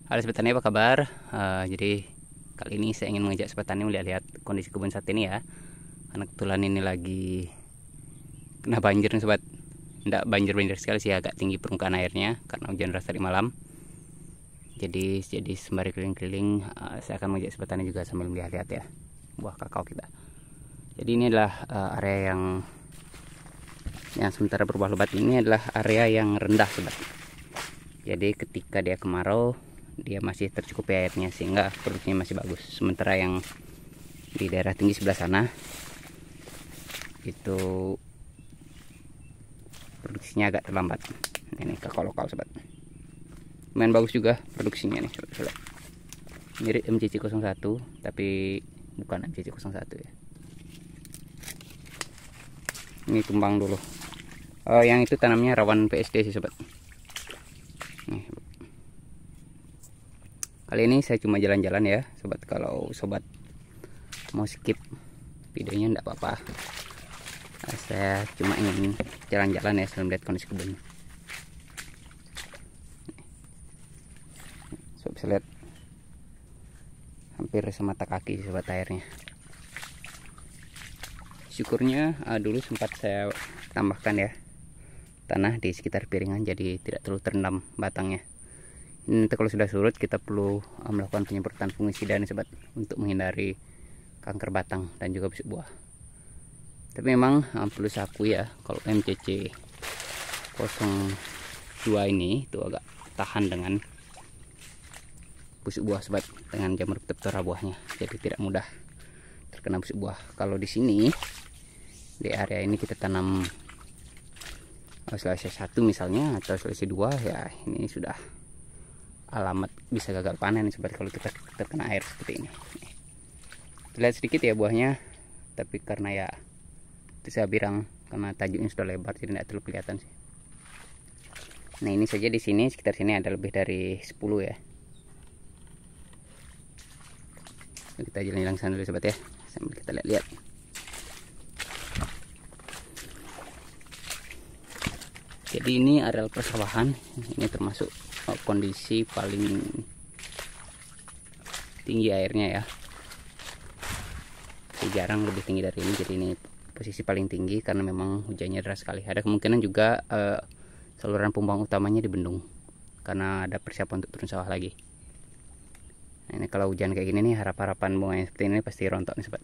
Halo Sobat Tani, apa kabar? Jadi kali ini saya ingin mengajak Sobat Tani melihat kondisi kebun saat ini ya. Karena kebetulan ini lagi kena banjir nih Sobat. Tidak banjir-banjir sekali sih, agak tinggi permukaan airnya karena hujan deras tadi malam. Jadi sembari keliling-keliling, saya akan mengajak Sobat Tani juga sambil melihat ya buah kakao kita. Jadi ini adalah area yang sementara berbuah lebat. Ini adalah area yang rendah Sobat. Jadi ketika dia kemarau, dia masih tercukupi airnya sehingga produksinya masih bagus. Sementara yang di daerah tinggi sebelah sana itu produksinya agak terlambat. Ini kakao lokal Sobat, lumayan bagus juga produksinya nih Sobat. Mirip MCC01 tapi bukan MCC01 ya. Ini tumbang dulu. Yang itu tanamnya rawan PSD sih Sobat. Nih, kali ini saya cuma jalan-jalan ya Sobat. Kalau Sobat mau skip videonya enggak apa-apa. Saya cuma ingin jalan-jalan ya sambil melihat kondisi kebun. Sobat bisa lihat hampir semata kaki Sobat airnya. Syukurnya dulu sempat saya tambahkan ya tanah di sekitar piringan, jadi tidak terlalu terendam batangnya. Nanti kalau sudah surut kita perlu melakukan penyemprotan fungisida nih Sobat, untuk menghindari kanker batang dan juga busuk buah. Tapi memang perlu saya akui ya, kalau MCC 02 ini itu agak tahan dengan busuk buah Sobat, dengan jamur ptera buahnya, jadi tidak mudah terkena busuk buah. Kalau di sini di area ini kita tanam Sulawesi 1 misalnya atau Sulawesi 2 ya, ini sudah alamat bisa gagal panen Sobat kalau kita terkena air seperti ini. Terlihat sedikit ya buahnya, tapi karena ya itu saya bilang karena tajuknya sudah lebar jadi tidak terlalu kelihatan sih. Nah ini saja di sini, sekitar sini ada lebih dari 10 ya. Kita jalan-jalan sana dulu Sobat ya, sambil kita lihat-lihat. Jadi ini areal persawahan, ini termasuk kondisi paling tinggi airnya ya. Jarang lebih tinggi dari ini, jadi ini posisi paling tinggi karena memang hujannya deras sekali. Ada kemungkinan juga saluran pembuangan utamanya dibendung karena ada persiapan untuk turun sawah lagi. Nah, ini kalau hujan kayak gini nih, harapan bunganya seperti ini pasti rontok nih Sobat.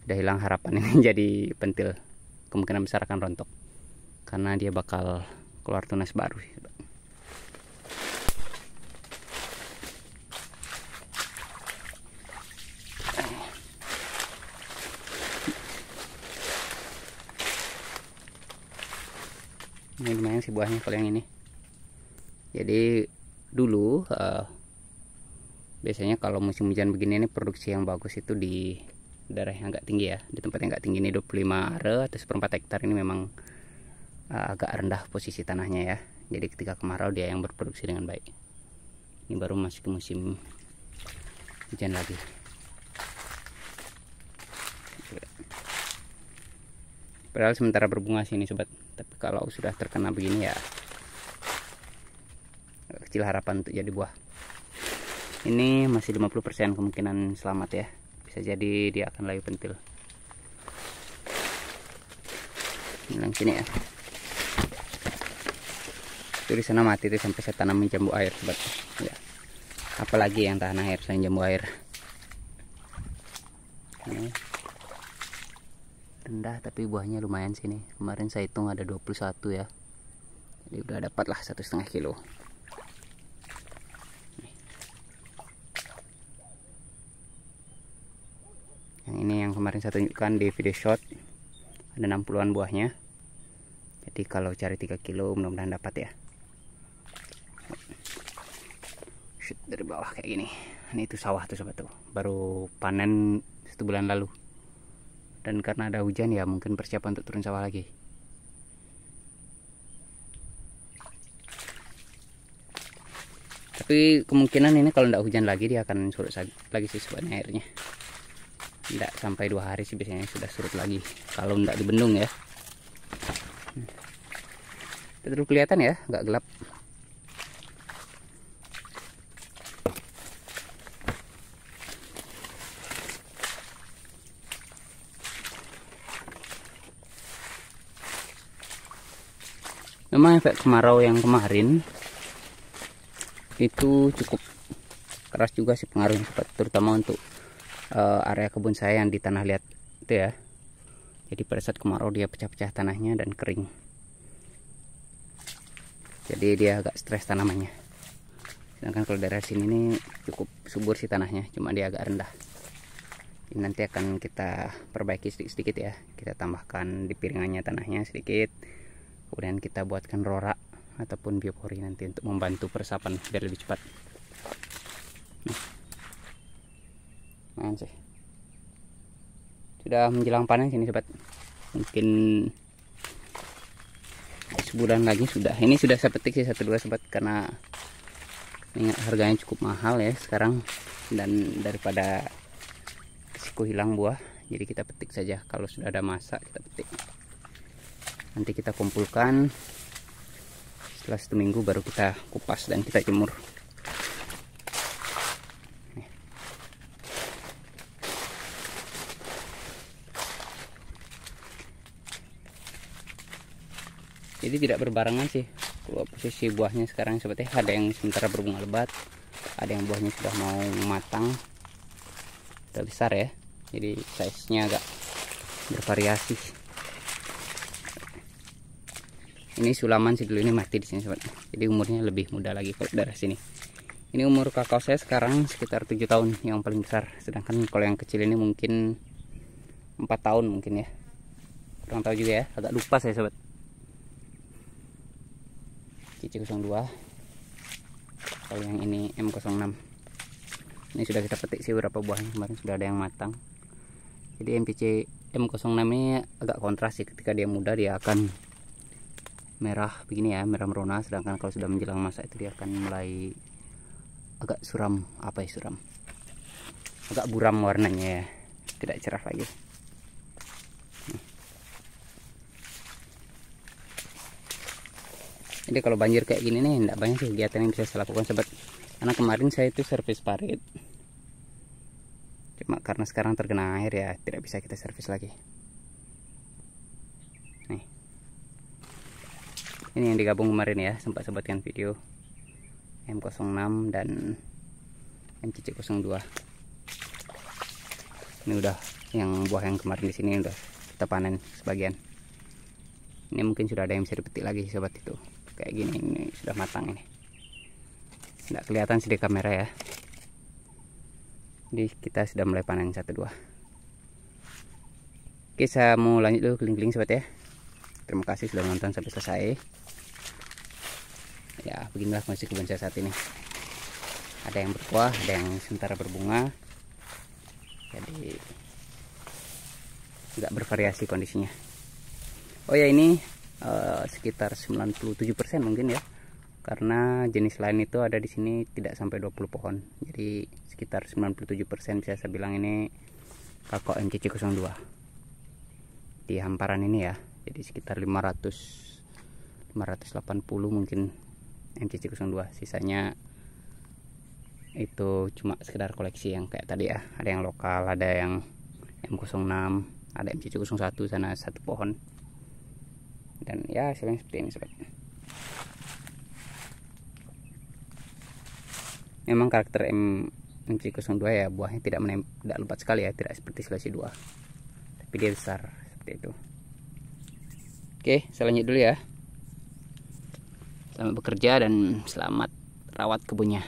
Udah hilang harapan ini jadi pentil, kemungkinan besar akan rontok karena dia bakal keluar tunas baru. Ini lumayan sih buahnya kalau yang ini. Jadi dulu biasanya kalau musim hujan begini ini produksi yang bagus itu di daerah yang agak tinggi ya, di tempat yang agak tinggi ini 25 are atau 1/4 hektar ini memang agak rendah posisi tanahnya ya. Jadi ketika kemarau dia yang berproduksi dengan baik. Ini baru masuk ke musim hujan lagi. Padahal sementara berbunga sini Sobat, tapi kalau sudah terkena begini ya kecil harapan untuk jadi buah. Ini masih 50% kemungkinan selamat ya, bisa jadi dia akan layu pentil. Ini sini ya. Itu di sana mati itu sampai saya tanamin jambu air Sobat. Ya. Apalagi yang tahan air selain jambu air. Ini rendah tapi buahnya lumayan sini. Kemarin saya hitung ada 21 ya. Jadi udah dapat lah 1,5 kilo. Yang ini yang kemarin saya tunjukkan di video shot, ada 60-an buahnya. Jadi kalau cari 3 kilo mudah-mudahan dapat ya. Shoot dari bawah kayak gini. Ini itu sawah tuh Sobat tuh, baru panen 1 bulan lalu. Dan karena ada hujan ya mungkin persiapan untuk turun sawah lagi. Tapi kemungkinan ini kalau tidak hujan lagi dia akan surut lagi sih sebenarnya airnya. Tidak sampai 2 hari sih biasanya sudah surut lagi kalau tidak dibendung ya. Terlalu kelihatan ya, nggak gelap. Memang efek kemarau yang kemarin itu cukup keras juga sih pengaruhnya, terutama untuk area kebun saya yang di tanah liat itu ya. Jadi pada saat kemarau dia pecah-pecah tanahnya dan kering. Jadi dia agak stres tanamannya. Sedangkan kalau daerah sini ini cukup subur sih tanahnya, cuma dia agak rendah. Ini nanti akan kita perbaiki sedikit-sedikit ya. Kita tambahkan di piringannya tanahnya sedikit. Kemudian kita buatkan rora ataupun biopori nanti untuk membantu peresapan biar lebih cepat. Nah, sih. Sudah menjelang panen sini sobat. Mungkin sebulan lagi sudah. Ini sudah saya petik sih 1-2 sobat, karena ingat harganya cukup mahal ya sekarang, dan daripada risiko hilang buah, jadi kita petik saja. Kalau sudah ada masa kita petik. Nanti kita kumpulkan, setelah 1 minggu baru kita kupas dan kita jemur. Jadi tidak berbarengan sih kalau posisi buahnya sekarang seperti ada yang sementara berbunga lebat, ada yang buahnya sudah mau matang, udah besar ya. Jadi size nya agak bervariasi. Ini sulaman sih dulu, ini mati di sini sobat. Jadi umurnya lebih muda lagi kalau daerah sini. Ini umur kakao saya sekarang sekitar 7 tahun yang paling besar. Sedangkan kalau yang kecil ini mungkin 4 tahun mungkin ya. Kurang tahu juga ya, agak lupa saya sobat. CC02. Kalau yang ini M06. Ini sudah kita petik sih beberapa buahnya, kemarin sudah ada yang matang. Jadi MPC M06 ini agak kontras sih, ketika dia muda dia akan merah begini ya, merah merona. Sedangkan kalau sudah menjelang masa itu dia akan mulai agak suram, suram, agak buram warnanya ya, tidak cerah lagi. Jadi kalau banjir kayak gini nih tidak banyak kegiatan yang bisa saya lakukan sobat, karena kemarin saya itu servis parit, cuma karena sekarang terkena air ya tidak bisa kita servis lagi. Ini yang digabung kemarin ya, sempat sebutkan video M06 dan MCC02. Ini udah yang buah yang kemarin di sini udah kita panen sebagian. Ini mungkin sudah ada yang bisa dipetik lagi sobat, itu kayak gini, ini sudah matang ini. Tidak kelihatan sih di kamera ya. Jadi kita sudah mulai panen 1-2. Oke, saya mau lanjut dulu keliling-keliling sobat ya. Terima kasih sudah menonton sampai selesai. Ya beginilah kondisi kebun saya saat ini. Ada yang berbuah, ada yang sementara berbunga. Jadi agak bervariasi kondisinya. Oh ya, ini sekitar 97% mungkin ya, karena jenis lain itu ada di sini tidak sampai 20 pohon. Jadi sekitar 97% bisa saya bilang ini kakao MCC02 di hamparan ini ya. Jadi sekitar 580 mungkin MCC02, sisanya itu cuma sekedar koleksi yang kayak tadi ya. Ada yang lokal, ada yang M06, ada MCC01 sana 1 pohon. Dan ya hasilnya seperti ini sobat. Memang karakter MCC02 ya, buahnya tidak lebat sekali ya, tidak seperti Sulawesi 2, tapi dia besar seperti itu. Oke, saya lanjut dulu ya. Selamat bekerja dan selamat rawat kebunnya.